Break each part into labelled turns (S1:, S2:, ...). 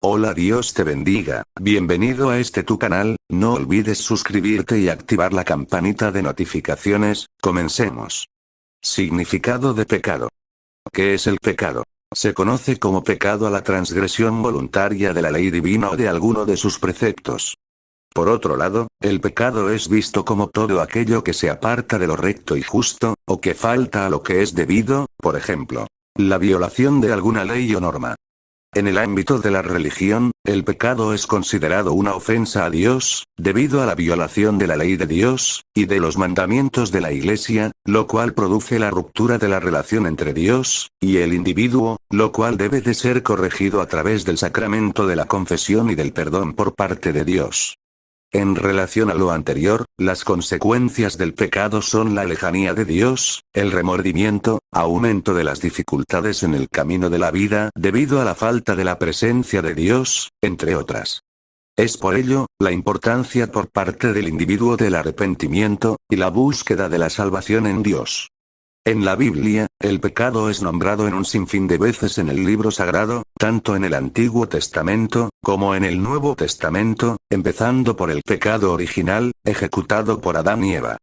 S1: Hola, Dios te bendiga, bienvenido a este tu canal, no olvides suscribirte y activar la campanita de notificaciones, comencemos. Significado de pecado. ¿Qué es el pecado? Se conoce como pecado a la transgresión voluntaria de la ley divina o de alguno de sus preceptos. Por otro lado, el pecado es visto como todo aquello que se aparta de lo recto y justo, o que falta a lo que es debido, por ejemplo, la violación de alguna ley o norma. En el ámbito de la religión, el pecado es considerado una ofensa a Dios, debido a la violación de la ley de Dios, y de los mandamientos de la Iglesia, lo cual produce la ruptura de la relación entre Dios y el individuo, lo cual debe de ser corregido a través del sacramento de la confesión y del perdón por parte de Dios. En relación a lo anterior, las consecuencias del pecado son la lejanía de Dios, el remordimiento, aumento de las dificultades en el camino de la vida debido a la falta de la presencia de Dios, entre otras. Es por ello, la importancia por parte del individuo del arrepentimiento, y la búsqueda de la salvación en Dios. En la Biblia, el pecado es nombrado en un sinfín de veces en el libro sagrado, tanto en el Antiguo Testamento, como en el Nuevo Testamento, empezando por el pecado original, ejecutado por Adán y Eva.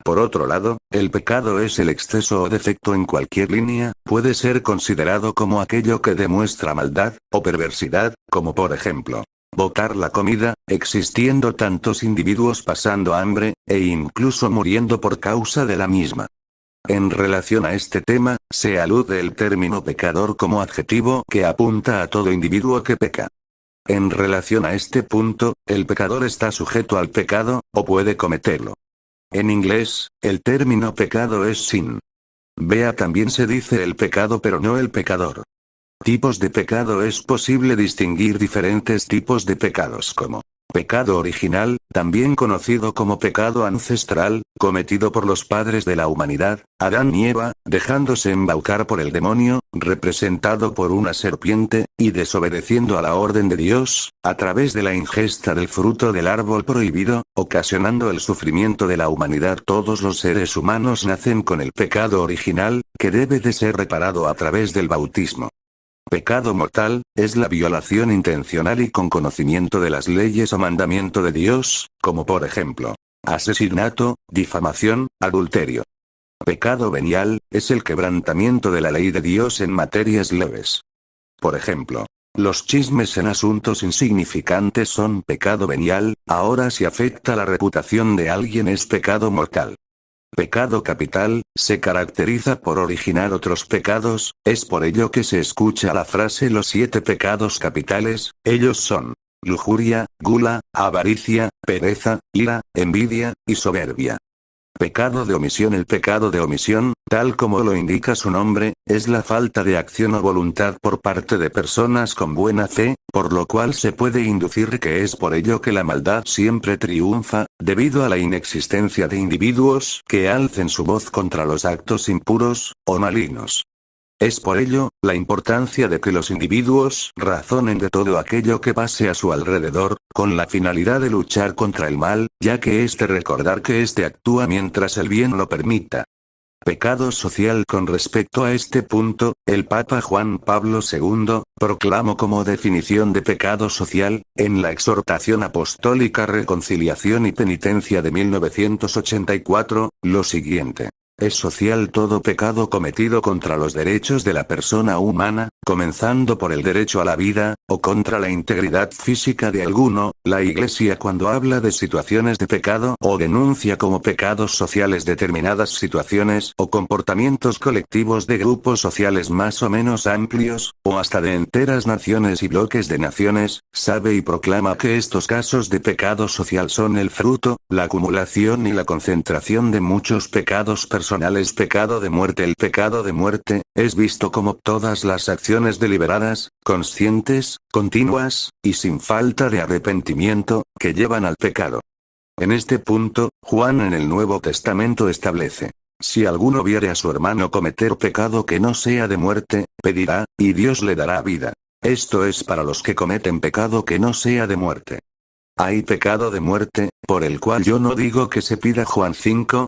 S1: Por otro lado, el pecado es el exceso o defecto en cualquier línea, puede ser considerado como aquello que demuestra maldad, o perversidad, como por ejemplo, botar la comida, existiendo tantos individuos pasando hambre, e incluso muriendo por causa de la misma. En relación a este tema, se alude el término pecador como adjetivo que apunta a todo individuo que peca. En relación a este punto, el pecador está sujeto al pecado, o puede cometerlo. En inglés, el término pecado es sin. Vea, también se dice el pecado pero no el pecador. Tipos de pecado. Es posible distinguir diferentes tipos de pecados como pecado original, también conocido como pecado ancestral, cometido por los padres de la humanidad, Adán y Eva, dejándose embaucar por el demonio, representado por una serpiente, y desobedeciendo a la orden de Dios, a través de la ingesta del fruto del árbol prohibido, ocasionando el sufrimiento de la humanidad. Todos los seres humanos nacen con el pecado original, que debe de ser reparado a través del bautismo. Pecado mortal, es la violación intencional y con conocimiento de las leyes o mandamiento de Dios, como por ejemplo, asesinato, difamación, adulterio. Pecado venial, es el quebrantamiento de la ley de Dios en materias leves. Por ejemplo, los chismes en asuntos insignificantes son pecado venial, ahora si afecta la reputación de alguien es pecado mortal. Pecado capital, se caracteriza por originar otros pecados, es por ello que se escucha la frase los 7 pecados capitales, ellos son lujuria, gula, avaricia, pereza, ira, envidia, y soberbia. Pecado de omisión. El pecado de omisión, tal como lo indica su nombre, es la falta de acción o voluntad por parte de personas con buena fe, por lo cual se puede inducir que es por ello que la maldad siempre triunfa, debido a la inexistencia de individuos que alcen su voz contra los actos impuros, o malignos. Es por ello, la importancia de que los individuos razonen de todo aquello que pase a su alrededor, con la finalidad de luchar contra el mal, ya que es de recordar que éste actúa mientras el bien lo permita. Pecado social. Con respecto a este punto, el Papa Juan Pablo II, proclamó como definición de pecado social, en la exhortación apostólica Reconciliación y Penitencia de 1984, lo siguiente. Es social todo pecado cometido contra los derechos de la persona humana, comenzando por el derecho a la vida, o contra la integridad física de alguno. La Iglesia, cuando habla de situaciones de pecado o denuncia como pecados sociales determinadas situaciones o comportamientos colectivos de grupos sociales más o menos amplios, o hasta de enteras naciones y bloques de naciones, sabe y proclama que estos casos de pecado social son el fruto, la acumulación y la concentración de muchos pecados personales. Pecado de muerte. El pecado de muerte, es visto como todas las acciones deliberadas, conscientes, continuas, y sin falta de arrepentimiento, que llevan al pecado. En este punto, Juan en el Nuevo Testamento establece: si alguno viere a su hermano cometer pecado que no sea de muerte, pedirá, y Dios le dará vida. Esto es para los que cometen pecado que no sea de muerte. Hay pecado de muerte, por el cual yo no digo que se pida. Juan 5,